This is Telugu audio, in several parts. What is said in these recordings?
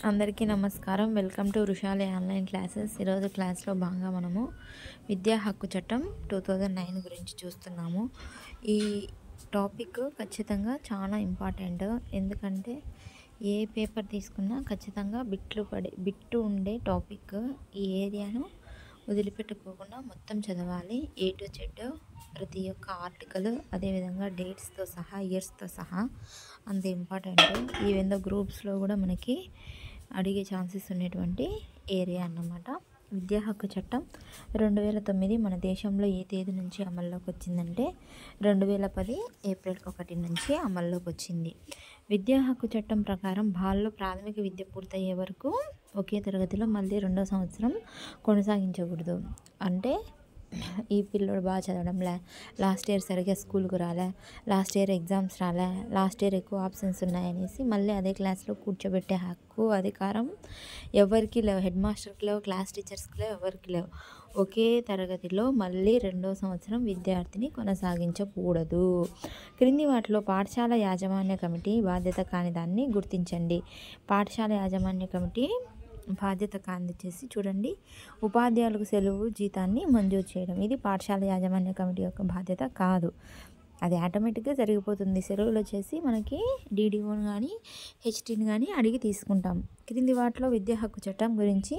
అందరికీ నమస్కారం. Welcome to Vrushali online classes. ఈరోజు క్లాస్లో భాగంగా మనము విద్యా హక్కు చట్టం 2009 గురించి చూస్తున్నాము. ఈ టాపిక్ ఖచ్చితంగా చాలా ఇంపార్టెంట్. ఎందుకంటే ఏ పేపర్ తీసుకున్నా ఖచ్చితంగా బిట్టు ఉండే టాపిక్. ఈ ఏరియాను వదిలిపెట్టుకోకుండా మొత్తం చదవాలి. ఏ టు జెడ్ ప్రతి ఒక్క ఆర్టికల్, అదేవిధంగా డేట్స్తో సహా, ఇయర్స్తో సహా అంత ఇంపార్టెంట్. ఈవెన్ ద గ్రూప్స్లో కూడా మనకి అడిగే ఛాన్సెస్ ఉన్నటువంటి ఏరియా అన్నమాట. విద్యా హక్కు చట్టం 2009 మన దేశంలో ఏ తేదీ నుంచి అమల్లోకి వచ్చిందంటే 2010 ఏప్రిల్ 1 నుంచి అమల్లోకి వచ్చింది. విద్యా హక్కు చట్టం ప్రకారం బాలలో ప్రాథమిక విద్య పూర్తయ్యే వరకు ఒకే తరగతిలో మళ్ళీ 2వ సంవత్సరం కొనసాగించకూడదు. అంటే ఈ పిల్లోడు బాగా చదవడం లాస్ట్ ఇయర్ సరిగ్గా స్కూల్కి రాలే, లాస్ట్ ఇయర్ ఎగ్జామ్స్ రాలే, లాస్ట్ ఇయర్ ఎక్కువ ఆప్షన్స్ ఉన్నాయనేసి మళ్ళీ అదే క్లాస్లో కూర్చోబెట్టే హక్కు, అధికారం ఎవరికి లేవు. హెడ్ మాస్టర్కి లేవు, క్లాస్ టీచర్స్కి లేవు, ఎవరికి లేవు. ఒకే తరగతిలో మళ్ళీ 2వ సంవత్సరం విద్యార్థిని కొనసాగించకూడదు. క్రింది వాటిలో పాఠశాల యాజమాన్య కమిటీ బాధ్యత కాని దాన్ని గుర్తించండి. పాఠశాల యాజమాన్య కమిటీ బాధ్యత కాంది వచ్చేసి చూడండి, ఉపాధ్యాయులకు సెలవు జీతాన్ని మంజూరు చేయడం. ఇది పాఠశాల యాజమాన్య కమిటీ యొక్క బాధ్యత కాదు. అది ఆటోమేటిక్గా జరిగిపోతుంది. సెలవులు వచ్చేసి మనకి డీడీఓని కానీ హెచ్టీని కానీ అడిగి తీసుకుంటాం. క్రింది వాటిలో విద్యా హక్కు చట్టం గురించి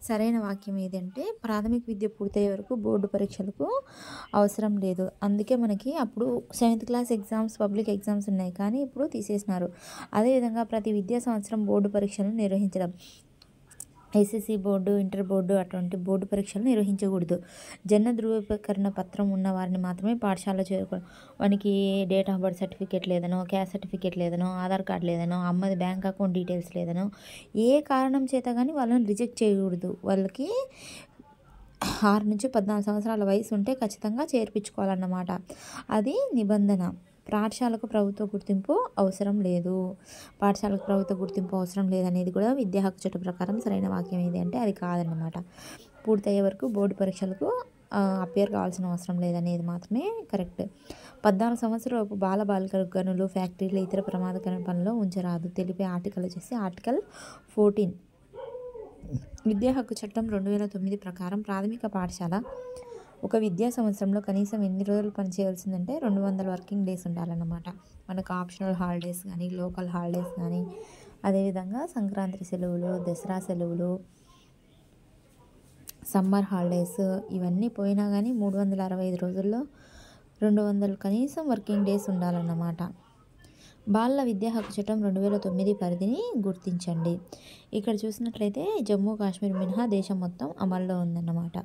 సరైన వాక్యం ఏదంటే, ప్రాథమిక విద్య పూర్తయ్యే వరకు బోర్డు పరీక్షలకు అవసరం లేదు. అందుకే మనకి అప్పుడు 7th class exams, public exams ఉన్నాయి, కానీ ఇప్పుడు తీసేసినారు. అదేవిధంగా ప్రతి విద్యా సంవత్సరం బోర్డు పరీక్షలను నిర్వహించడం. ఎస్ఎస్సి బోర్డు, ఇంటర్ బోర్డు అటువంటి బోర్డు పరీక్షలు నిర్వహించకూడదు. జన్మ ధృవీకరణ పత్రం ఉన్న వారిని మాత్రమే పాఠశాలలో చేరుకోవడం. వానికి డేట్ ఆఫ్ బర్త్ సర్టిఫికేట్ లేదనో, క్యాస్ట్ సర్టిఫికేట్ లేదనో, ఆధార్ కార్డు లేదనో, అమ్మది బ్యాంక్ అకౌంట్ డీటెయిల్స్ లేదనో, ఏ కారణం చేత కానీ వాళ్ళని రిజెక్ట్ చేయకూడదు. వాళ్ళకి 6 నుంచి 14 సంవత్సరాల వయసు ఉంటే ఖచ్చితంగా చేర్పించుకోవాలన్నమాట. అది నిబంధన. పాఠశాలకు ప్రభుత్వ గుర్తింపు అవసరం లేదు. పాఠశాలకు ప్రభుత్వ గుర్తింపు అవసరం లేదనేది కూడా విద్యా హక్కు చట్టం ప్రకారం సరైన వాక్యం ఏది అంటే అది కాదన్నమాట. పూర్తయ్యే వరకు బోర్డు పరీక్షలకు అపియర్ కావాల్సిన అవసరం లేదనేది మాత్రమే కరెక్ట్. 14 సంవత్సరాలలోపు బాలికలు గనులు, ఫ్యాక్టరీలు, ఇతర ప్రమాదకర పనుల్లో ఉంచరాదు తెలిపే ఆర్టికల్ వచ్చేసి ఆర్టికల్ 14. విద్యా హక్కు చట్టం 2009 ప్రకారం ప్రాథమిక పాఠశాల ఒక విద్యా సంవత్సరంలో కనీసం ఎన్ని రోజులు పనిచేయాల్సిందంటే 200 వర్కింగ్ డేస్ ఉండాలన్నమాట. మనకు ఆప్షనల్ హాలిడేస్ కానీ, లోకల్ హాలిడేస్ కానీ, అదేవిధంగా సంక్రాంతి సెలవులు, దసరా సెలవులు, సమ్మర్ హాలిడేస్ ఇవన్నీ పోయినా కానీ 365 రోజుల్లో 200 కనీసం వర్కింగ్ డేస్ ఉండాలన్నమాట. బాలల విద్యా హక్కు చట్టం 2009 పరిధిని గుర్తించండి. ఇక్కడ చూసినట్లయితే జమ్మూ కాశ్మీర్ మినహా దేశం మొత్తం అమల్లో ఉందన్నమాట.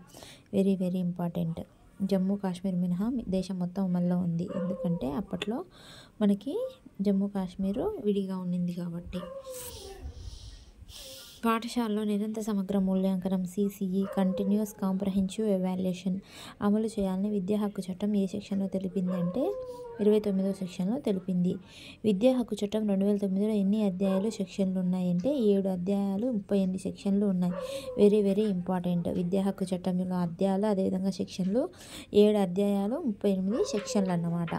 Very very important. Jammu Kashmir మినహా దేశం మొత్తం అమల్లో ఉంది. ఎందుకంటే అప్పట్లో మనకి జమ్మూ కాశ్మీరు విడిగా ఉండింది కాబట్టి. పాఠశాలలో నిరంతర సమగ్ర మూల్యాంకనం CCE కంటిన్యూస్ కాంప్రహెన్సివ్ ఎవాల్యుయేషన్ అమలు చేయాలని విద్యా హక్కు చట్టం ఏ సెక్షన్లో తెలిపింది అంటే 29వ సెక్షన్లో తెలిపింది. విద్యా హక్కు చట్టం 2009లో ఎన్ని అధ్యాయాలు, సెక్షన్లు ఉన్నాయంటే 7 అధ్యాయాలు, 38 సెక్షన్లు ఉన్నాయి. Very very important. విద్యా హక్కు చట్టంలో అధ్యాయాలు, అదేవిధంగా సెక్షన్లు 7 అధ్యాయాలు, 38 సెక్షన్లు అన్నమాట.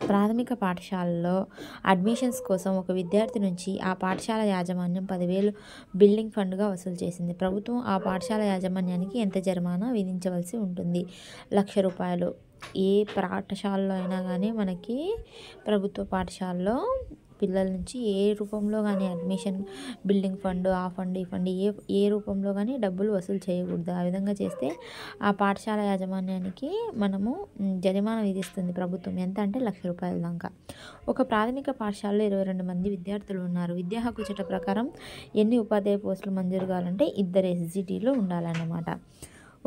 ప్రాథమిక పాఠశాలలో అడ్మిషన్స్ కోసం ఒక విద్యార్థి నుంచి ఆ పాఠశాల యాజమాన్యం 10,000 బిల్డింగ్ ఫండ్గా వసూలు చేసింది. ప్రభుత్వం ఆ పాఠశాల యాజమాన్యానికి ఎంత జరిమానా విధించవలసి ఉంటుంది? ₹1,00,000. ఏ పాఠశాలలో అయినా కానీ మనకి ప్రభుత్వ పాఠశాలలో పిల్లల నుంచి ఏ రూపంలో కానీ అడ్మిషన్, బిల్డింగ్ ఫండ్, ఆ ఫండ్, ఈ ఫండ్ ఏ రూపంలో కానీ డబ్బులు వసూలు చేయకూడదు. ఆ విధంగా చేస్తే ఆ పాఠశాల యాజమాన్యానికి మనము జరిమానా విధిస్తుంది ప్రభుత్వం. ఎంత అంటే ₹1,00,000 దాకా. ఒక ప్రాథమిక పాఠశాలలో 22 మంది విద్యార్థులు ఉన్నారు. విద్యా హక్కు చట్ట ప్రకారం ఎన్ని ఉపాధ్యాయ పోస్టులు మంజూరు కావాలంటే 2 SGTలు ఉండాలన్నమాట.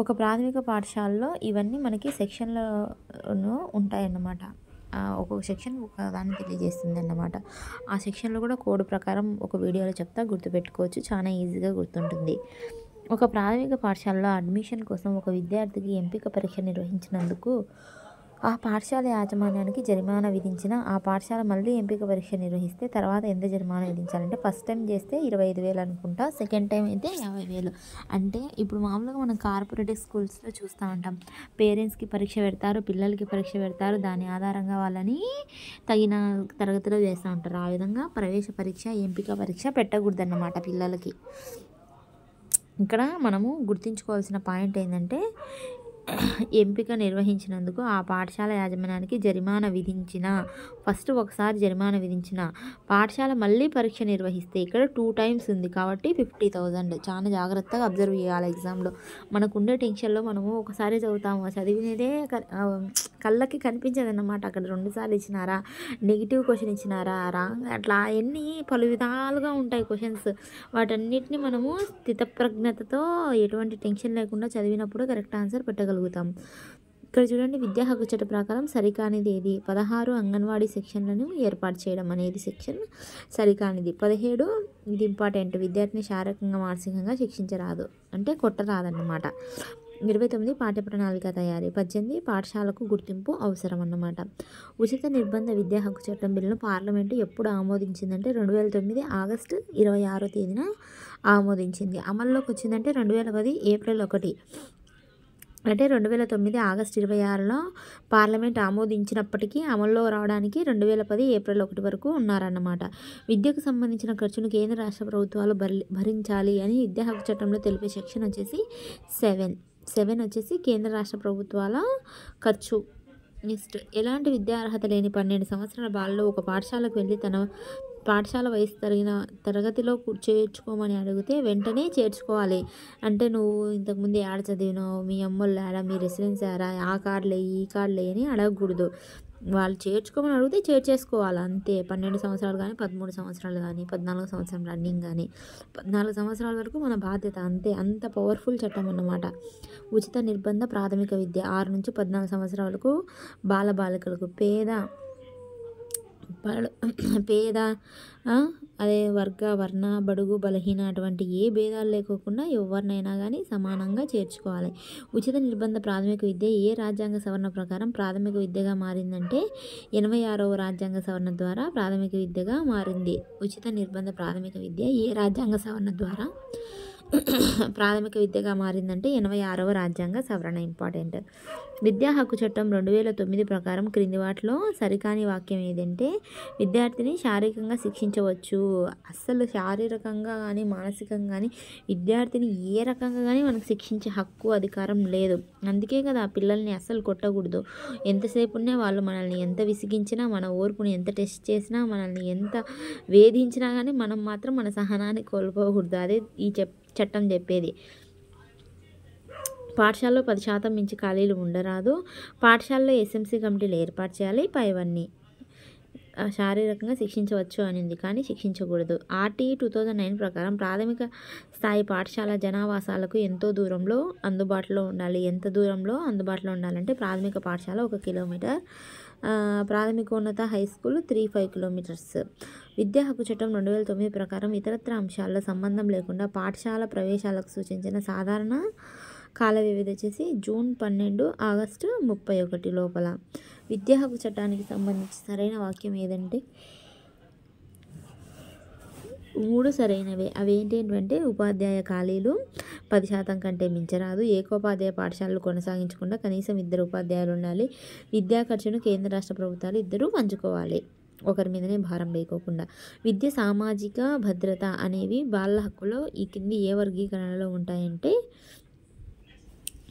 ఒక ప్రాథమిక పాఠశాలలో ఇవన్నీ మనకి సెక్షన్లో ఉంటాయన్నమాట. ఒక్కొక్క సెక్షన్ ఒక దాన్ని తెలియజేస్తుంది అన్నమాట. ఆ సెక్షన్లో కూడా కోడ్ ప్రకారం ఒక వీడియోలో చెప్తా, గుర్తుపెట్టుకోవచ్చు, చాలా ఈజీగా గుర్తుంటుంది. ఒక ప్రాథమిక పాఠశాలలో అడ్మిషన్ కోసం ఒక విద్యార్థికి ఎంపిక పరీక్ష నిర్వహించినందుకు ఆ పాఠశాల యాజమాన్యానికి జరిమానా విధించిన ఆ పాఠశాల మళ్ళీ ఎంపిక పరీక్ష నిర్వహిస్తే తర్వాత ఎంత జరిమానా విధించాలంటే ఫస్ట్ టైం చేస్తే 25,000 అనుకుంటా, సెకండ్ టైం అయితే 50,000. అంటే ఇప్పుడు మామూలుగా మనం కార్పొరేటివ్ స్కూల్స్లో చూస్తూ ఉంటాం, పేరెంట్స్కి పరీక్ష పెడతారు, పిల్లలకి పరీక్ష పెడతారు, దాని ఆధారంగా వాళ్ళని తగిన తరగతిలో చేస్తూ ఉంటారు. ఆ విధంగా ప్రవేశ పరీక్ష ఎంపిక పరీక్ష పెట్టకూడదన్నమాట పిల్లలకి. ఇక్కడ మనము గుర్తుంచుకోవాల్సిన పాయింట్ ఏంటంటే ఎంపిక నిర్వహించినందుకు ఆ పాఠశాల యాజమాన్యానికి జరిమానా విధించిన, ఫస్ట్ ఒకసారి జరిమానా విధించిన పాఠశాల మళ్ళీ పరీక్ష నిర్వహిస్తే ఇక్కడ 2 టైమ్స్ ఉంది కాబట్టి 50,000. చాలా జాగ్రత్తగా అబ్జర్వ్ చేయాలి ఎగ్జామ్లో. మనకుండే టెన్షన్లో మనము ఒకసారి చదువుతాము, చదివినదే కళ్ళకి కనిపించదన్నమాట. అక్కడ 2 సార్లు ఇచ్చినారా, నెగిటివ్ క్వశ్చన్ ఇచ్చినారా, రాంగ్, అట్లా ఎన్ని పలు విధాలుగా ఉంటాయి క్వశ్చన్స్. వాటన్నిటిని మనము స్థితప్రజ్ఞతతో ఎటువంటి టెన్షన్ లేకుండా చదివినప్పుడు కరెక్ట్ ఆన్సర్ పెట్టగలుగుతాం. ఇక్కడ చూడండి, విద్యా హక్కు చట్ట ప్రకారం సరికానిది ఏది? 16 అంగన్వాడీ సెక్షన్లను ఏర్పాటు చేయడం అనేది సెక్షన్ సరికానిది. 17 ఇది ఇంపార్టెంట్, విద్యార్థిని శారీరకంగా మానసికంగా శిక్షించరాదు, అంటే కొట్టరాదన్నమాట. 29 పాఠ్య ప్రణాళిక తయారీ. 18 పాఠశాలకు గుర్తింపు అవసరం అన్నమాట. ఉచిత నిర్బంధ విద్యా హక్కు చట్టం బిల్లును పార్లమెంటు ఎప్పుడు ఆమోదించిందంటే 2009 ఆగస్టు 26వ తేదీన ఆమోదించింది. అమల్లోకి వచ్చిందంటే 2010 ఏప్రిల్ 1. అంటే 2009 ఆగస్టు 26లో పార్లమెంట్ ఆమోదించినప్పటికీ అమల్లో రావడానికి 2010 ఏప్రిల్ 1 వరకు ఉన్నారన్నమాట. విద్యకు సంబంధించిన ఖర్చును కేంద్ర రాష్ట్ర ప్రభుత్వాలు భరించాలి అని విద్యా హక్కు చట్టంలో తెలిపే సెక్షన్ వచ్చేసి 7 వచ్చేసి కేంద్ర రాష్ట్ర ప్రభుత్వాల ఖర్చు. నెక్స్ట్, ఎలాంటి విద్యా అర్హత లేని 12 సంవత్సరాల బాలుడు ఒక పాఠశాలకు వెళ్ళి తన పాఠశాల వయసు తగిన తరగతిలో చేర్చుకోమని అడిగితే వెంటనే చేర్చుకోవాలి. అంటే నువ్వు ఇంతకుముందు ఏడ చదివినావు, మీ అమ్మోళ్ళు ఏడ, మీ రెసిడెన్స్ ఏడా, ఆ కార్డులే ఈ కార్డులే అని అడగకూడదు. వాళ్ళు చేర్చుకోమని అడిగితే చేర్చేసుకోవాలి అంతే. 12 సంవత్సరాలు కానీ, 13 సంవత్సరాలు కానీ, 14 సంవత్సరం రన్నింగ్ కానీ, 14 సంవత్సరాల వరకు మన బాధ్యత అంతే. అంత పవర్ఫుల్ చట్టం అన్నమాట. ఉచిత నిర్బంధ ప్రాథమిక విద్య 6 నుంచి 14 సంవత్సరాల వరకు బాలబాలికలకు పేద అదే వర్గ వర్ణ బడుగు బలహీన అటువంటి ఏ భేదాలు లేకోకుండా ఎవరినైనా కానీ సమానంగా చేర్చుకోవాలి. ఉచిత నిర్బంధ ప్రాథమిక విద్య ఏ రాజ్యాంగ సవరణ ప్రకారం ప్రాథమిక విద్యగా మారిందంటే 86వ రాజ్యాంగ సవరణ ద్వారా ప్రాథమిక విద్యగా మారింది. ఉచిత నిర్బంధ ప్రాథమిక విద్య ఏ రాజ్యాంగ సవరణ ద్వారా ప్రాథమిక విద్యగా మారిందంటే 86వ రాజ్యాంగ సవరణ. ఇంపార్టెంట్. విద్యా హక్కు చట్టం 2009 ప్రకారం క్రింది వాటిలో సరికాని వాక్యం ఏదంటే విద్యార్థిని శారీరకంగా శిక్షించవచ్చు. అస్సలు శారీరకంగా కానీ మానసికంగా కానీ విద్యార్థిని ఏ రకంగా కానీ మనకు శిక్షించే హక్కు అధికారం లేదు. అందుకే కదా పిల్లల్ని అస్సలు కొట్టకూడదు. ఎంతసేపు ఉన్నా వాళ్ళు మనల్ని ఎంత విసిగించినా, మన ఓర్పుని ఎంత టెస్ట్ చేసినా, మనల్ని ఎంత వేధించినా కానీ మనం మాత్రం మన సహనాన్ని కోల్పోకూడదు. అదే ఈ చట్టం చెప్పేది. పాఠశాలలో 10% మించి ఖాళీలు ఉండరాదు. పాఠశాలలో ఎస్ఎంసీ కమిటీలు ఏర్పాటు చేయాలి. పైవన్నీ శారీరకంగా శిక్షించవచ్చు అనింది కానీ శిక్షించకూడదు. ఆర్టీఈ 2009 ప్రకారం ప్రాథమిక స్థాయి పాఠశాల జనావాసాలకు ఎంతో దూరంలో అందుబాటులో ఉండాలి. ఎంత దూరంలో అందుబాటులో ఉండాలంటే ప్రాథమిక పాఠశాల 1 కిలోమీటర్, ప్రాథమికోన్నత హై స్కూల్ 3-5 కిలోమీటర్స్. విద్యా హక్కు చట్టం 2009 ప్రకారం ఇతరత్ర అంశాల్లో సంబంధం లేకుండా పాఠశాల ప్రవేశాలకు సూచించిన సాధారణ కాల వ్యవధి వచ్చేసి జూన్ 12 ఆగస్టు 31 లోపల. విద్యా హక్కు చట్టానికి సంబంధించి సరైన వాక్యం ఏదంటే 3 సరైనవే. అవి ఏంటంటే ఉపాధ్యాయ ఖాళీలు 10% కంటే మించరాదు. ఏకోపాధ్యాయ పాఠశాలలు కొనసాగించకుండా కనీసం 2 ఉపాధ్యాయులు ఉండాలి. విద్యా ఖర్చును కేంద్ర రాష్ట్ర ప్రభుత్వాలు ఇద్దరూ పంచుకోవాలి, ఒకరి మీదనే భారం లేకోకుండా. విద్య సామాజిక భద్రత అనేవి బాలల హక్కులో ఈ కింది ఏ వర్గీకరణలో ఉంటాయంటే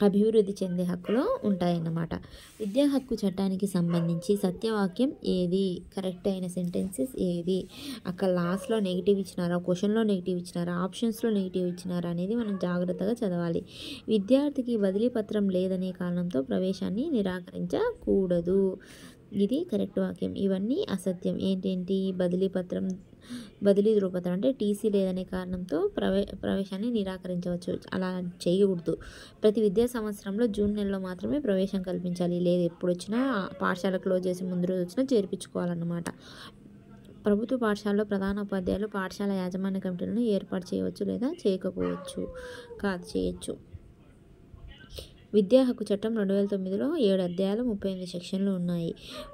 అభివృద్ధి చెందే హక్కులో ఉంటాయన్నమాట. విద్యా హక్కు చట్టానికి సంబంధించి సత్యవాక్యం ఏది, కరెక్ట్ అయిన సెంటెన్సెస్ ఏది, అక్కడ లాస్ట్లో నెగిటివ్ ఇచ్చినారా, క్వశ్చన్లో నెగిటివ్ ఇచ్చినారా, ఆప్షన్స్లో నెగిటివ్ ఇచ్చినారా అనేది మనం జాగ్రత్తగా చదవాలి. విద్యార్థికి బదిలీ పత్రం లేదనే కారణంతో ప్రవేశాన్ని నిరాకరించకూడదు, ఇది కరెక్ట్ వాక్యం. ఇవన్నీ అసత్యం. ఏంటేంటి? బదిలీ ధృవపత్రం అంటే టీసీ లేదనే కారణంతో ప్రవేశాన్ని నిరాకరించవచ్చు, అలా చేయకూడదు. ప్రతి విద్యా సంవత్సరంలో జూన్ నెలలో మాత్రమే ప్రవేశం కల్పించాలి, లేదు ఎప్పుడు వచ్చినా పాఠశాల క్లోజ్ చేసి ముందు రోజు వచ్చినా చేర్పించుకోవాలన్నమాట. ప్రభుత్వ పాఠశాలలో ప్రధాన ఉపాధ్యాయులు పాఠశాల యాజమాన్య కమిటీలను ఏర్పాటు చేయవచ్చు లేదా చేయకపోవచ్చు. చేయొచ్చు. విద్యా హక్కు చట్టం 2009లో 7 అధ్యాయాలు 38 సెక్షన్లు ఉన్నాయి.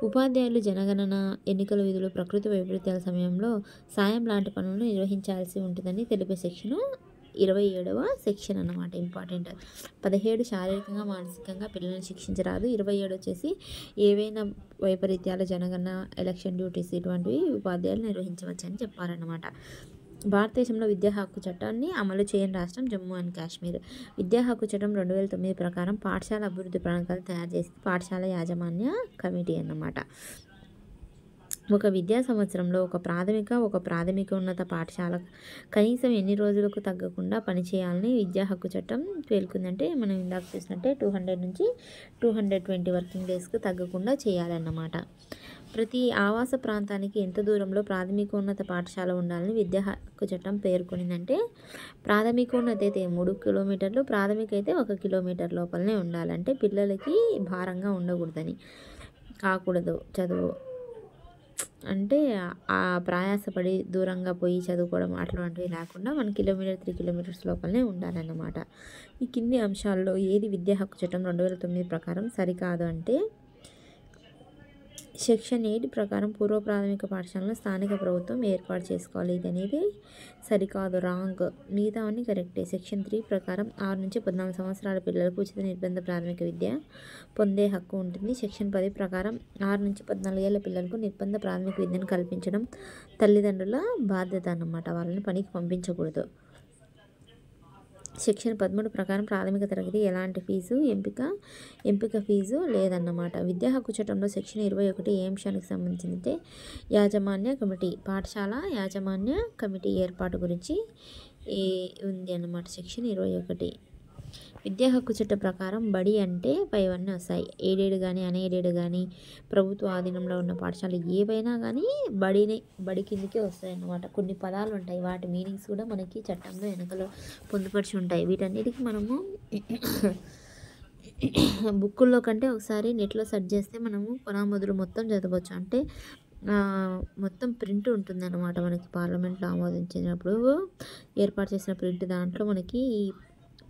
ఉపాధ్యాయులు జనగణన, ఎన్నికల విధులు, ప్రకృతి వైపరీత్యాల సమయంలో సాయం లాంటి పనులను నిర్వహించాల్సి ఉంటుందని తెలిపే సెక్షను 27వ సెక్షన్ అన్నమాట. ఇంపార్టెంట్. 17 శారీరకంగా మానసికంగా పిల్లల్ని శిక్షించరాదు. 27 వచ్చేసి ఏవైనా వైపరీత్యాలు, జనగణన, ఎలక్షన్ డ్యూటీస్ ఇటువంటివి ఉపాధ్యాయులు నిర్వహించవచ్చని చెప్పారన్నమాట. భారతదేశంలో విద్యా హక్కు చట్టాన్ని అమలు చేయని రాష్ట్రం జమ్మూ అండ్ కాశ్మీర్. విద్యా హక్కు చట్టం 2009 ప్రకారం పాఠశాల అభివృద్ధి ప్రణాళికలు తయారు చేసి పాఠశాల యాజమాన్య కమిటీ అన్నమాట. ఒక విద్యా సంవత్సరంలో ఒక ప్రాథమికోన్నత పాఠశాల కనీసం ఎన్ని రోజులకు తగ్గకుండా పనిచేయాలని విద్యా హక్కు చట్టం పేర్కొందంటే మనం ఇందాక చూసినట్టే 200 నుంచి 220 వర్కింగ్ డేస్కు తగ్గకుండా చేయాలన్నమాట. ప్రతి ఆవాస ప్రాంతానికి ఎంత దూరంలో ప్రాథమికోన్నత పాఠశాల ఉండాలని విద్యా హక్కు చట్టం పేర్కొనిందంటే ప్రాథమికోన్నత అయితే 3 కిలోమీటర్లు, ప్రాథమిక అయితే 1 కిలోమీటర్ లోపలనే ఉండాలంటే పిల్లలకి భారంగా ఉండకూడదని, కాకూడదు చదువు అంటే ఆ ప్రయాసపడి దూరంగా పోయి చదువుకోవడం అట్లాంటివి లేకుండా 1 కిలోమీటర్ 3 కిలోమీటర్స్ లోపలనే ఉండాలన్నమాట. ఈ కింది అంశాల్లో ఏది విద్యా హక్కు చట్టం 2009 ప్రకారం సరికాదు అంటే సెక్షన్ 8 ప్రకారం పూర్వ ప్రాథమిక పాఠశాలను స్థానిక ప్రభుత్వం ఏర్పాటు చేసుకోవాలి. ఇది అనేది సరికాదు, రాంగ్. మిగతావన్నీ కరెక్టే. సెక్షన్ 3 ప్రకారం 6 నుంచి 14 సంవత్సరాల పిల్లలకు ఉచిత నిర్బంధ ప్రాథమిక విద్య పొందే హక్కు ఉంటుంది. సెక్షన్ 10 ప్రకారం 6 నుంచి 14 ఏళ్ల పిల్లలకు నిర్బంధ ప్రాథమిక విద్యను కల్పించడం తల్లిదండ్రుల బాధ్యత అన్నమాట. వాళ్ళని పనికి పంపించకూడదు. సెక్షన్ 13 ప్రకారం ప్రాథమిక తరగతి ఎలాంటి ఫీజు ఎంపిక ఫీజు లేదన్నమాట. విద్యా హక్కు చట్టంలో సెక్షన్ 21 ఏ అంశానికి సంబంధించిందంటే యాజమాన్య కమిటీ, పాఠశాల యాజమాన్య కమిటీ ఏర్పాటు గురించి ఉంది అన్నమాట. సెక్షన్ 21. విద్యా హక్కు చట్టం ప్రకారం బడి అంటే పైవన్నీ వస్తాయి. ఎయిడెడ్ కానీ అన్ఎయిడెడ్ కానీ ప్రభుత్వ ఆధీనంలో ఉన్న పాఠశాలలు ఏవైనా కానీ బడి కిందకే వస్తాయి అన్నమాట. కొన్ని పదాలు ఉంటాయి, వాటి మీనింగ్స్ కూడా మనకి చట్టంలో వెనకలో పొందుపరిచి ఉంటాయి. వీటన్నిటికీ మనము బుక్కుల్లో కంటే ఒకసారి నెట్లో సెర్చ్ చేస్తే మనము కొనామొదలు మొత్తం చదవచ్చు. అంటే మొత్తం ప్రింట్ ఉంటుందన్నమాట. మనకి పార్లమెంట్లో ఆమోదించినప్పుడు ఏర్పాటు చేసిన ప్రింట్, దాంట్లో మనకి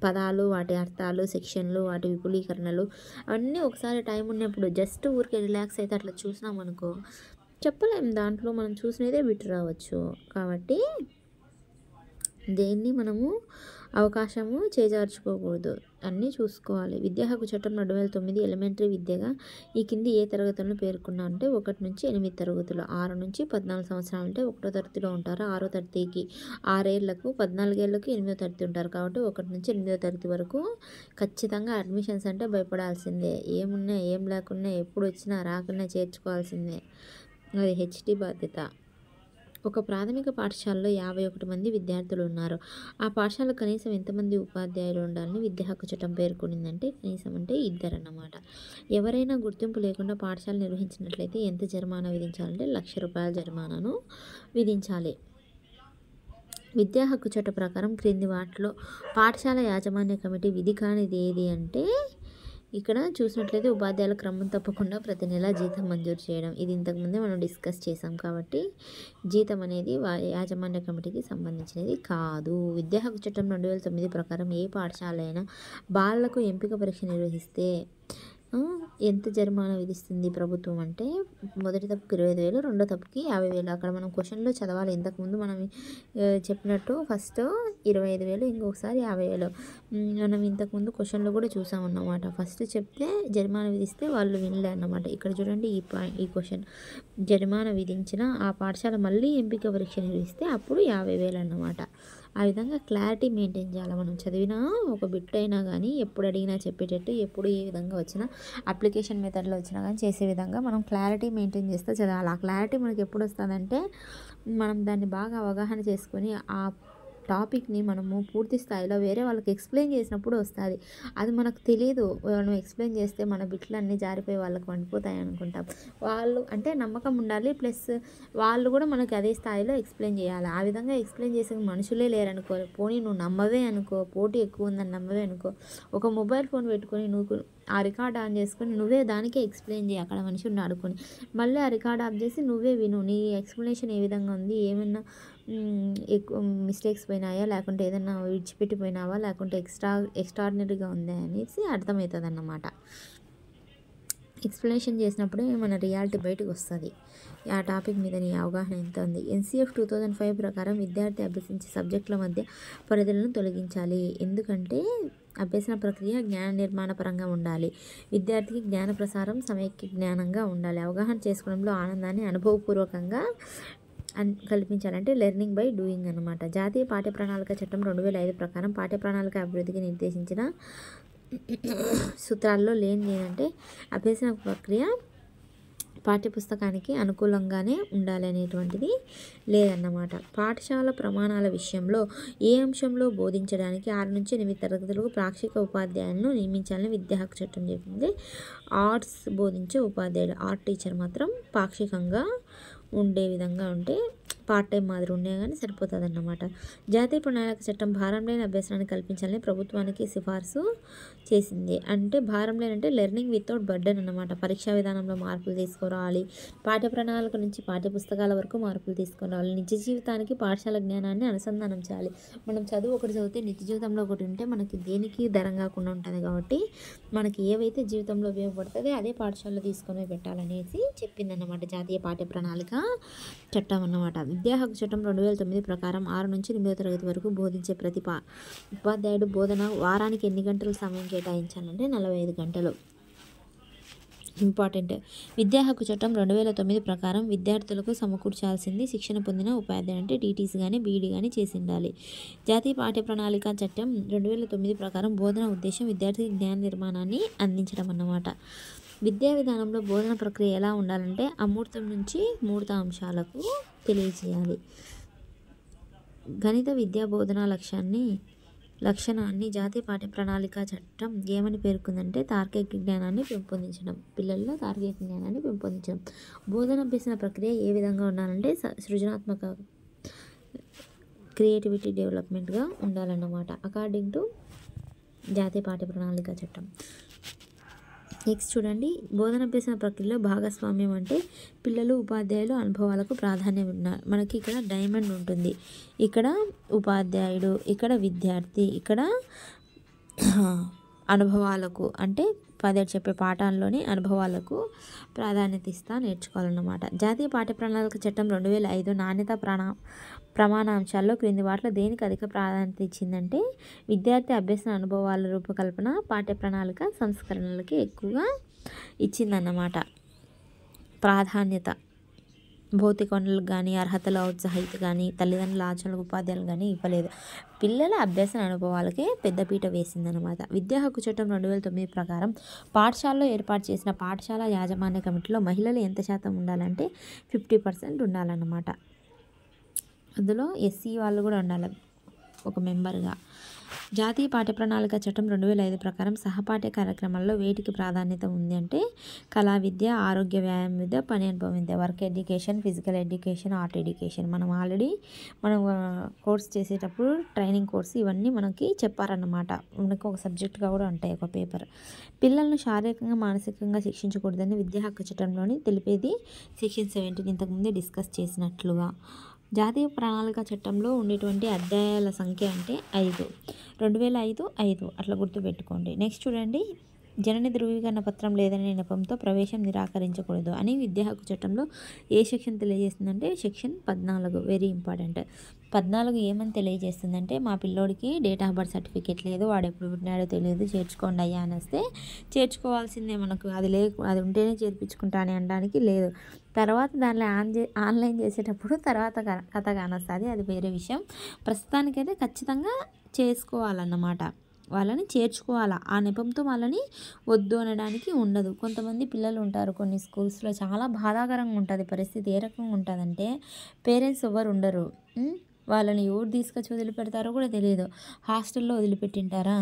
పదాలు, వాటి అర్థాలు, సెక్షన్లు, వాటి విపులీకరణలు అవన్నీ ఒకసారి టైం ఉన్నప్పుడు జస్ట్ ఊరికే రిలాక్స్ అయితే అట్లా చూసినామనుకో చెప్పలేం, దాంట్లో మనం చూసినదే బిట్ రావచ్చు. కాబట్టి దేన్ని మనము అవకాశము చేజార్చుకోకూడదు, అన్నీ చూసుకోవాలి. విద్యా హక్కు చట్టం 2009 ఎలిమెంటరీ విద్యగా ఈ కింది ఏ తరగతులను పేర్కొన్నా అంటే 1 నుంచి 8 తరగతులు, 6 నుంచి 14 సంవత్సరాలు అంటే 1వ తరగతిలో ఉంటారు. 6వ తరగతికి 6 ఏళ్లకు, 14 ఏళ్లకు 8వ తరగతి ఉంటారు. కాబట్టి 1 నుంచి 8వ తరగతి వరకు ఖచ్చితంగా అడ్మిషన్స్ అంటే భయపడాల్సిందే. ఏమున్నా ఏం లేకున్నా ఎప్పుడు వచ్చినా రాకున్నా చేర్చుకోవాల్సిందే. అది హెచ్డి బాధ్యత. ఒక ప్రాథమిక పాఠశాలలో 51 మంది విద్యార్థులు ఉన్నారు. ఆ పాఠశాల కనీసం ఎంతమంది ఉపాధ్యాయులు ఉండాలని విద్యా హక్కు చట్టం పేర్కొనిందంటే కనీసం అంటే 2 అన్నమాట. ఎవరైనా గుర్తింపు లేకుండా పాఠశాల నిర్వహించినట్లయితే ఎంత జరిమానా విధించాలంటే ₹1,00,000 జరిమానాను విధించాలి. విద్యా హక్కు చట్ట ప్రకారం క్రింది వాటిలో పాఠశాల యాజమాన్య కమిటీ విధి కానిది ఏది అంటే ఇక్కడ చూసినట్లయితే ఉపాధ్యాయుల క్రమం తప్పకుండా ప్రతి నెల జీతం మంజూరు చేయడం. ఇది ఇంతకుముందే మనం డిస్కస్ చేసాం కాబట్టి జీతం అనేది యాజమాన్య కమిటీకి సంబంధించినది కాదు. విద్యా హక్కు చట్టం 2009 ప్రకారం ఏ పాఠశాల అయినా బాలలకు ఎంపిక పరీక్ష నిర్వహిస్తే ఎంత జరిమానా విధిస్తుంది ప్రభుత్వం అంటే మొదటి తప్పుకి 25,000, రెండో తప్పుకి 50,000. అక్కడ మనం క్వశ్చన్లో చదవాలి. ఇంతకుముందు మనం చెప్పినట్టు ఫస్ట్ 25,000, ఇంకొకసారి 50,000. మనం ఇంతకుముందు క్వశ్చన్లో కూడా చూసామన్నమాట. ఫస్ట్ చెప్తే జరిమానా విధిస్తే వాళ్ళు వినలే అన్నమాట. ఇక్కడ చూడండి ఈ క్వశ్చన్, జరిమానా విధించిన ఆ పాఠశాల మళ్ళీ ఎంపిక పరీక్ష నిర్వహిస్తే అప్పుడు 50,000 అన్నమాట. ఆ విధంగా క్లారిటీ మెయింటైన్ చేయాలి. మనం చదివిన ఒక బిట్ అయినా కానీ ఎప్పుడు అడిగినా చెప్పేటట్టు, ఎప్పుడు ఏ విధంగా వచ్చినా అప్లికేషన్ మెథడ్లో వచ్చినా కానీ చేసే విధంగా మనం క్లారిటీ మెయింటైన్ చేస్తే చదవాలి. ఆ క్లారిటీ మనకి ఎప్పుడు వస్తుందంటే మనం దాన్ని బాగా అవగాహన చేసుకొని ఆ టాపిక్ని మనము పూర్తి స్థాయిలో వేరే వాళ్ళకి ఎక్స్ప్లెయిన్ చేసినప్పుడు వస్తుంది. అది మనకు తెలియదు, మనం ఎక్స్ప్లెయిన్ చేస్తే మన బిట్లన్నీ జారిపోయి వాళ్ళకి వండిపోతాయి అనుకుంటాం. వాళ్ళు అంటే నమ్మకం ఉండాలి, ప్లస్ వాళ్ళు కూడా మనకి అదే స్థాయిలో ఎక్స్ప్లెయిన్ చేయాలి. ఆ విధంగా ఎక్స్ప్లెయిన్ చేసే మనుషులే లేరనుకో, పోనీ నువ్వు నమ్మవే అనుకో, పోటీ ఎక్కువ ఉందని నమ్మవే అనుకో, ఒక మొబైల్ ఫోన్ పెట్టుకొని నువ్వు ఆ రికార్డ్ ఆన్ చేసుకొని నువ్వే దానికే ఎక్స్ప్లెయిన్ చేయి, అక్కడ మనిషి ఉన్న ఆడుకొని మళ్ళీ ఆ రికార్డ్ ఆఫ్ చేసి నువ్వే విను, నీ ఎక్స్ప్లెనేషన్ ఏ విధంగా ఉంది, ఏమైనా ఎక్కువ మిస్టేక్స్ పోయినాయా, లేకుంటే ఏదైనా విడిచిపెట్టిపోయినావా, లేకుంటే ఎక్స్ట్రాడినరీగా ఉందా అనేసి అర్థమవుతుంది అన్నమాట. ఎక్స్ప్లెనేషన్ చేసినప్పుడే మన రియాలిటీ బయటకు వస్తుంది, ఆ టాపిక్ మీద నీ అవగాహన ఎంత ఉంది. NCF 2005 ప్రకారం విద్యార్థి అభ్యసించే సబ్జెక్టుల మధ్య పరిధులను తొలగించాలి. ఎందుకంటే అభ్యసన ప్రక్రియ జ్ఞాన నిర్మాణ పరంగా ఉండాలి. విద్యార్థికి జ్ఞాన ప్రసారం సమైక్య జ్ఞానంగా ఉండాలి. అవగాహన చేసుకోవడంలో ఆనందాన్ని అనుభవపూర్వకంగా కల్పించాలంటే లెర్నింగ్ బై డూయింగ్ అనమాట. జాతీయ పాఠ్య ప్రణాళిక చట్టం 2005 ప్రకారం పాఠ్య ప్రణాళిక అభివృద్ధికి నిర్దేశించిన సూత్రాల్లో లేనిది ఏంటంటే అభ్యసన ప్రక్రియ పాఠ్యపుస్తకానికి అనుకూలంగానే ఉండాలి అనేటువంటిది లేదన్నమాట. పాఠశాల ప్రమాణాల విషయంలో ఏ అంశంలో బోధించడానికి 6 నుంచి 8 తరగతులకు పాక్షిక ఉపాధ్యాయులను నియమించాలని విద్యా హక్కు చట్టం చెప్పింది. ఆర్ట్స్ బోధించే ఉపాధ్యాయుడు, ఆర్ట్ టీచర్ మాత్రం పాక్షికంగా ఉండే విధంగా ఉంటే పార్ట్ టైం మాదిరి ఉండే కానీ సరిపోతుంది అన్నమాట. జాతీయ ప్రణాళిక చట్టం భారం లేని అభ్యసనాన్ని కల్పించాలని ప్రభుత్వానికి సిఫార్సు చేసింది. అంటే భారం లేనంటే లెర్నింగ్ వితౌట్ బర్డెన్ అన్నమాట. పరీక్షా విధానంలో మార్పులు తీసుకురావాలి, పాఠ్య ప్రణాళిక నుంచి పాఠ్య పుస్తకాల వరకు మార్పులు తీసుకురావాలి. నిజ జీవితానికి పాఠశాల జ్ఞానాన్ని అనుసంధానం చేయాలి. మనం చదువు ఒకటి చదివితే నిజ జీవితంలో ఒకటి ఉంటే మనకి దేనికి దరం కాకుండా ఉంటుంది. కాబట్టి మనకి ఏవైతే జీవితంలో ఉపయోగపడుతుందో అదే పాఠశాలలో తీసుకొని పెట్టాలనేసి చెప్పిందన్నమాట జాతీయ పాఠ్య ప్రణాళిక చట్టం అన్నమాట. విద్యా హక్కు చట్టం 2009 ప్రకారం 6 నుంచి 8వ తరగతి వరకు బోధించే ప్రతి ఉపాధ్యాయుడు బోధన వారానికి ఎన్ని గంటలు సమయం కేటాయించాలంటే 45 గంటలు. ఇంపార్టెంట్. విద్యా హక్కు చట్టం 2009 ప్రకారం విద్యార్థులకు సమకూర్చాల్సింది శిక్షణ పొందిన ఉపాధ్యాయుడు అంటే టీటీసీ కానీ బీఈడీ కానీ చేసి ఉండాలి. జాతీయ పాఠ్య ప్రణాళిక చట్టం 2009 ప్రకారం బోధన ఉద్దేశం విద్యార్థికి జ్ఞాన నిర్మాణాన్ని అందించడం అన్నమాట. విద్యా విధానంలో బోధన ప్రక్రియ ఎలా ఉండాలంటే అమూర్తం నుంచి మూర్త అంశాలకు తెలియజేయాలి. గణిత విద్యా బోధన లక్షణాన్ని జాతీయ పాఠ్య ప్రణాళిక చట్టం ఏమని పేర్కొందంటే తార్కిక జ్ఞానాన్ని పెంపొందించడం, పిల్లల్లో తార్కిక జ్ఞానాన్ని పెంపొందించడం. బోధన అభ్యసన ప్రక్రియ ఏ విధంగా ఉండాలంటే సృజనాత్మక క్రియేటివిటీ డెవలప్మెంట్గా ఉండాలన్నమాట అకార్డింగ్ టు జాతీయ పాఠ్య ప్రణాళిక చట్టం. నెక్స్ట్ చూడండి, బోధన అభ్యసన ప్రక్రియలో భాగస్వామ్యం అంటే పిల్లలు ఉపాధ్యాయులు అనుభవాలకు ప్రాధాన్యం ఉన్నారు. మనకి ఇక్కడ డైమండ్ ఉంటుంది, ఇక్కడ ఉపాధ్యాయుడు, ఇక్కడ విద్యార్థి, ఇక్కడ అనుభవాలకు అంటే పదేడు చెప్పే పాఠాల్లోని అనుభవాలకు ప్రాధాన్యత ఇస్తా నేర్చుకోవాలన్నమాట. జాతీయ పాఠ్య ప్రణాళిక చట్టం 2005 నాణ్యత ప్రమాణాంశాల్లో క్రింది వాటిలో దేనికి అధిక ప్రాధాన్యత ఇచ్చిందంటే విద్యార్థి అభ్యసన అనుభవాల రూపకల్పన పాఠ్య ప్రణాళిక సంస్కరణలకి ఎక్కువగా ఇచ్చిందన్నమాట ప్రాధాన్యత. భౌతిక వనరులకు కానీ అర్హతల ఔత్సాహిత కానీ తల్లిదండ్రుల ఆచరణలకు ఉపాధ్యాయులు కానీ ఇవ్వలేదు. పిల్లల అభ్యసన అనుభవాలకే పెద్దపీట వేసిందనమాట. విద్యా హక్కు చట్టం 2009 ప్రకారం పాఠశాలలో ఏర్పాటు చేసిన పాఠశాల యాజమాన్య కమిటీలో మహిళలు ఎంత శాతం ఉండాలంటే 50% ఉండాలన్నమాట. అందులో ఎస్సీ వాళ్ళు కూడా ఉండాలి ఒక మెంబర్గా. జాతీయ పాఠ్య ప్రణాళిక చట్టం 2005 ప్రకారం సహపాఠ్య కార్యక్రమాల్లో వేటికి ప్రాధాన్యత ఉంది అంటే కళా విద్య, ఆరోగ్య వ్యాయామ విద్య, పని అనుభవం విద్య, work education, physical education, art education. మనం ఆల్రెడీ కోర్స్ చేసేటప్పుడు ట్రైనింగ్ కోర్స్ ఇవన్నీ మనకి చెప్పారన్నమాట. మనకు ఒక సబ్జెక్ట్గా కూడా ఉంటాయి ఒక పేపర్. పిల్లలను శారీరకంగా మానసికంగా శిక్షించకూడదని విద్యా హక్కు చట్టంలోని తెలిపేది సెక్షన్ 17 ఇంతకుముందే డిస్కస్ చేసినట్లుగా. జాతీయ ప్రణాళిక చట్టంలో ఉండేటువంటి అధ్యాయాల సంఖ్య అంటే 5, 2005 అట్లా గుర్తుపెట్టుకోండి. నెక్స్ట్ చూడండి, జనన ధృవీకరణ పత్రం లేదనే నెపంతో ప్రవేశం నిరాకరించకూడదు అని విద్యా హక్కు చట్టంలో ఏ సెక్షన్ తెలియజేస్తుందంటే సెక్షన్ 14. Very important. 14 ఏమని తెలియజేస్తుందంటే మా పిల్లోడికి డేట్ ఆఫ్ బర్త్ సర్టిఫికేట్ లేదు, వాడు ఎప్పుడు పుట్టినాడో తెలియదు, చేర్చుకోండి అయ్యా అని వస్తే చేర్చుకోవాల్సిందే. మనకు అది ఉంటేనే చేర్పించుకుంటా అని అనడానికి లేదు. తర్వాత దానిలో ఆన్లైన్ చేసేటప్పుడు తర్వాత కథ కానొస్తుంది, అది వేరే విషయం. ప్రస్తుతానికైతే ఖచ్చితంగా చేసుకోవాలన్నమాట, వాళ్ళని చేర్చుకోవాలా. ఆ నెపంతో వాళ్ళని వద్దు అనడానికి ఉండదు. కొంతమంది పిల్లలు ఉంటారు కొన్ని స్కూల్స్లో, చాలా బాధాకరంగా ఉంటుంది పరిస్థితి. ఏ రకంగా ఉంటుందంటే పేరెంట్స్ ఎవరు ఉండరు, వాళ్ళని ఎవరు తీసుకొచ్చి వదిలిపెడతారో కూడా తెలియదు. హాస్టల్లో వదిలిపెట్టింటారా,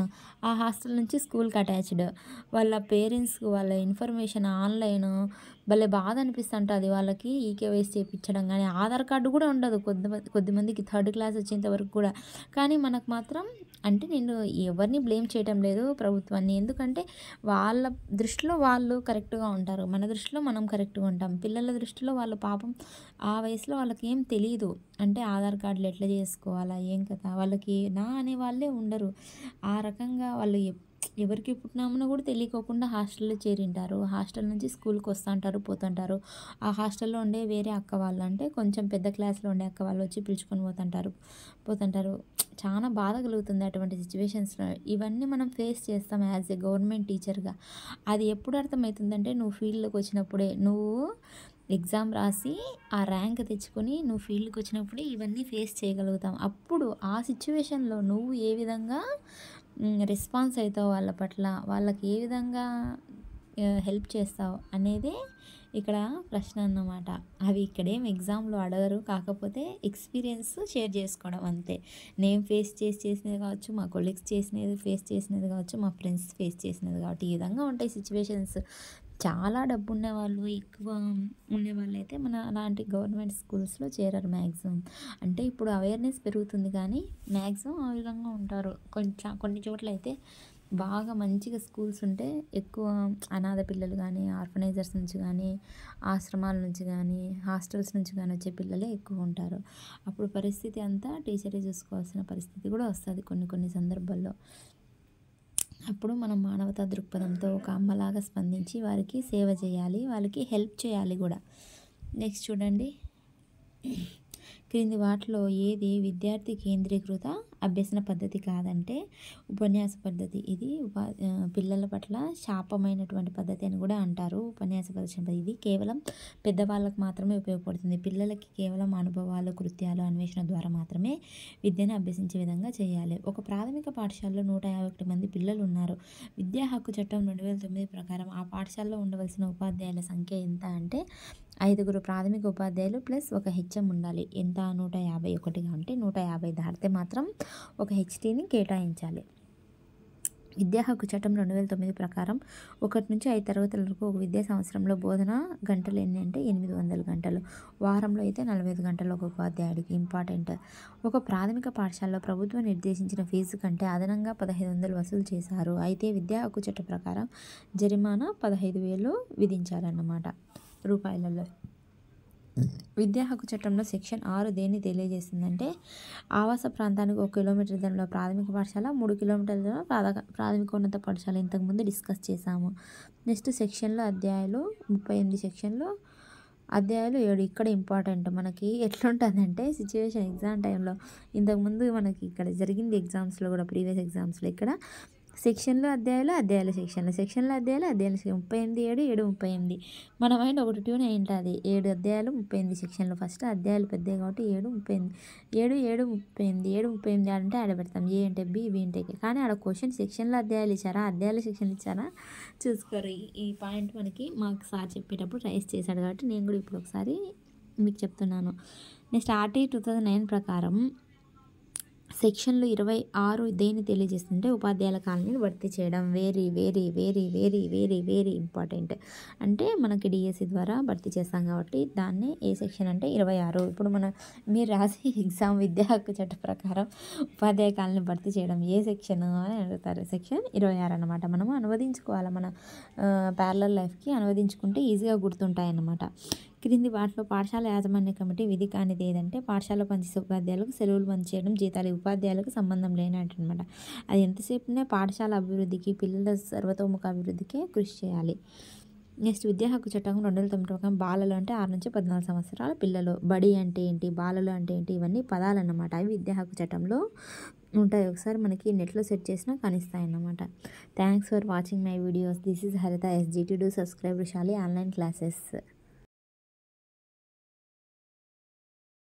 ఆ హాస్టల్ నుంచి స్కూల్కి అటాచ్డ్, వాళ్ళ పేరెంట్స్కి వాళ్ళ ఇన్ఫర్మేషన్ ఆన్లైన్ భలే బాధ అనిపిస్తుంటుంది వాళ్ళకి ఈకేవైసీ చేయించడం కానీ. ఆధార్ కార్డు కూడా ఉండదు కొద్దిమందికి థర్డ్ క్లాస్ వచ్చేంత వరకు కూడా. కానీ మనకు మాత్రం అంటే నేను ఎవరిని బ్లేమ్ చేయటం లేదు ప్రభుత్వాన్ని. ఎందుకంటే వాళ్ళ దృష్టిలో వాళ్ళు కరెక్ట్‌గా ఉంటారు. మన దృష్టిలో మనం కరెక్ట్‌గా ఉంటాం. పిల్లల దృష్టిలో వాళ్ళు పాపం ఆ వయసులో వాళ్ళకేం తెలీదు. అంటే ఆధార్ కార్డులు ఎట్లా చేసుకోవాలా? ఏం కథ? వాళ్ళకి నా అనే వాళ్ళే ఉండరు. ఆ రకంగా వాళ్ళు ఎవరికి పుట్టినామో కూడా తెలియకోకుండా హాస్టల్‌లో చేరింటారు. హాస్టల్ నుంచి స్కూల్‌కి వస్తుంటారు, పోతుంటారు. ఆ హాస్టల్‌లో ఉండే వేరే అక్క వాళ్ళు అంటే కొంచెం పెద్ద క్లాస్‌లో ఉండే అక్క వాళ్ళు వచ్చి పిలుచుకొని పోతుంటారు. చాలా బాధ కలుగుతుంది అటువంటి సిచ్యువేషన్స్‌లో. ఇవన్నీ మనం ఫేస్ చేస్తాం యాజ్ ఎ గవర్నమెంట్ టీచర్‌గా. అది ఎప్పుడు అర్థమవుతుందంటే నువ్వు ఫీల్డ్‌లోకి వచ్చినప్పుడే. నువ్వు ఎగ్జామ్ రాసి ఆ ర్యాంక్ తెచ్చుకొని నువ్వు ఫీల్డ్‌కి వచ్చినప్పుడే ఇవన్నీ ఫేస్ చేయగలుగుతాం. అప్పుడు ఆ సిచ్యువేషన్‌లో నువ్వు ఏ విధంగా రెస్పాన్స్ అవుతావు వాళ్ళ పట్ల, వాళ్ళకి ఏ విధంగా హెల్ప్ చేస్తావు అనేదే ఇక్కడ ప్రశ్న అన్నమాట. అవి ఇక్కడేం ఎగ్జామ్‌లో అడగరు. కాకపోతే ఎక్స్‌పీరియన్స్ షేర్ చేసుకోవడం అంతే. నేను చేసినది కావచ్చు, మా కొలీగ్స్ ఫేస్ చేసినది కావచ్చు, మా ఫ్రెండ్స్ ఫేస్ చేసినది కాబట్టి ఈ విధంగా ఉంటాయి సిచ్యువేషన్స్. చాలా డబ్బున్నవాళ్ళు, ఎక్కువ ఉండేవాళ్ళైతే మన అలాంటి గవర్నమెంట్ స్కూల్స్‌లో చేరరు మ్యాక్సిమం. అంటే ఇప్పుడు అవేర్‌నెస్ పెరుగుతుంది కానీ మ్యాక్సిమం ఆ విధంగా ఉంటారు. కొన్ని చోట్లయితే బాగా మంచిగా స్కూల్స్ ఉంటే ఎక్కువ అనాథ పిల్లలు కానీ, ఆర్ఫనైజర్స్ నుంచి కానీ, ఆశ్రమాల నుంచి కానీ, హాస్టల్స్ నుంచి కానీ వచ్చే పిల్లలే ఎక్కువ ఉంటారు. అప్పుడు పరిస్థితి అంతా టీచరే చూసుకోవాల్సిన పరిస్థితి కూడా వస్తుంది కొన్ని సందర్భాల్లో. అప్పుడు మనం మానవతా దృక్పథంతో ఒక అమ్మలాగా స్పందించి వారికి సేవ చేయాలి, వాళ్ళకి హెల్ప్ చేయాలి కూడా. నెక్స్ట్ చూడండి, క్రింది వాటిలో ఏది విద్యార్థి కేంద్రీకృత అభ్యసన పద్ధతి కాదంటే ఉపన్యాస పద్ధతి. ఇది పిల్లల పట్ల శాపమైనటువంటి పద్ధతి అని కూడా అంటారు. ఉపన్యాస పద్ధతి ఇది కేవలం పెద్దవాళ్ళకు మాత్రమే ఉపయోగపడుతుంది. పిల్లలకి కేవలం అనుభవాలు, కృత్యాలు, అన్వేషణ ద్వారా మాత్రమే విద్యను అభ్యసించే విధంగా చేయాలి. ఒక ప్రాథమిక పాఠశాలలో 151 మంది పిల్లలు ఉన్నారు. విద్యా హక్కు చట్టం 2009 ప్రకారం ఆ పాఠశాలలో ఉండవలసిన ఉపాధ్యాయుల సంఖ్య ఎంత అంటే 5 ప్రాథమిక ఉపాధ్యాయులు ప్లస్ ఒక హెచ్ఎం ఉండాలి. ఎంత? 151గా ఉంటే 150 దాటితే మాత్రం ఒక హెచ్టీని కేటాయించాలి. విద్యా హక్కు చట్టం 2009 ప్రకారం 1 నుంచి 5 తరగతుల వరకు ఒక విద్యా సంవత్సరంలో బోధన గంటలు ఎన్ని అంటే 800 గంటలు. వారంలో అయితే 45 గంటలు ఒక ఉపాధ్యాయుడికి. ఇంపార్టెంట్, ఒక ప్రాథమిక పాఠశాలలో ప్రభుత్వం నిర్దేశించిన ఫీజు కంటే అదనంగా 1500 వసూలు చేశారు. అయితే విద్యా హక్కు చట్టం ప్రకారం జరిమానా 15,000 విధించాలన్నమాట రూపాయలలో. విద్యా హక్కు చట్టంలో సెక్షన్ 6 దేన్ని తెలియజేస్తుందంటే ఆవాస ప్రాంతానికి 1 కిలోమీటర్ దూరంలో ప్రాథమిక పాఠశాల, 3 కిలోమీటర్ల దూరంలో ప్రాథమికోన్నత పాఠశాల ఇంతకుముందు డిస్కస్ చేశాము. నెక్స్ట్ సెక్షన్లో అధ్యాయాలు 38 సెక్షన్లో అధ్యాయాలు 7. ఇక్కడ ఇంపార్టెంట్ మనకి ఎట్లుంటుందంటే సిచ్యువేషన్ ఎగ్జామ్ టైంలో ఇంతకుముందు మనకి ఇక్కడ జరిగింది ఎగ్జామ్స్లో కూడా ప్రీవియస్ ఎగ్జామ్స్లో ఇక్కడ సెక్షన్లు అధ్యాయాలు సెక్షన్లు 38 7 7 38 మన మైండ్ ఒకటి ట్యూన్ అయి ఉంటుంది. 7 అధ్యాయాలు 38 సెక్షన్లు. ఫస్ట్ అధ్యాయాలు పెద్దవి కాబట్టి 7 38 7 38 అంటే ఆడ పెడతాం. ఏ అంటే బి అంటే కే. కానీ ఆడ క్వశ్చన్ సెక్షన్ల అధ్యాయాలు ఇచ్చారా, అధ్యాయాల సెక్షన్లు ఇచ్చారా చూసుకోరు. ఈ పాయింట్ మనకి మాకు సార్ చెప్పేటప్పుడు రైస్ చేశాడు కాబట్టి నేను కూడా ఇప్పుడు ఒకసారి మీకు చెప్తున్నాను. నెక్స్ట్ ఆర్టీ 2009 ప్రకారం సెక్షన్లు 26 దేన్ని తెలియజేస్తుంటే ఉపాధ్యాయుల కాలనీని భర్తీ చేయడం. Very very very very very very important. అంటే మనకి డిఎస్సి ద్వారా భర్తీ చేస్తాం కాబట్టి దాన్ని ఏ సెక్షన్ అంటే 26. ఇప్పుడు మీరు రాసే ఎగ్జామ్ విద్యా హక్కు చట్టం ప్రకారం ఉపాధ్యాయ కాలనీ భర్తీ చేయడం ఏ సెక్షన్ అని అడుగుతారు. సెక్షన్ 26 అనమాట. మనము అనువదించుకోవాలి, మన ప్యారలల్ లైఫ్కి అనువదించుకుంటే ఈజీగా గుర్తుంటాయి అన్నమాట. క్రింది వాటిలో పాఠశాల యాజమాన్య కమిటీ విధి కానిది ఏదంటే పాఠశాల పనిచేసే ఉపాధ్యాయులకు సెలవులు బంద్ చేయడం, జీతాలు ఉపాధ్యాయులకు సంబంధం లేనట్టు అనమాట. అది ఎంతసేపునే పాఠశాల అభివృద్ధికి, పిల్లల సర్వతోముఖ అభివృద్ధికే కృషి చేయాలి. నెక్స్ట్ విద్యా హక్కు చట్టం 2009 ప్రకారం బాలలు అంటే 6 నుంచి 14 సంవత్సరాల పిల్లలు. బడి అంటే ఏంటి, బాలలు అంటే ఏంటి, ఇవన్నీ పదాలు అన్నమాట. అవి విద్యా హక్కు చట్టంలో ఉంటాయి. ఒకసారి మనకి నెట్లో సెర్చ్ చేసినా కనిస్తాయి అన్నమాట. Thanks for watching my videos. This is Haritha SGT. Do subscribe Rushali online classes.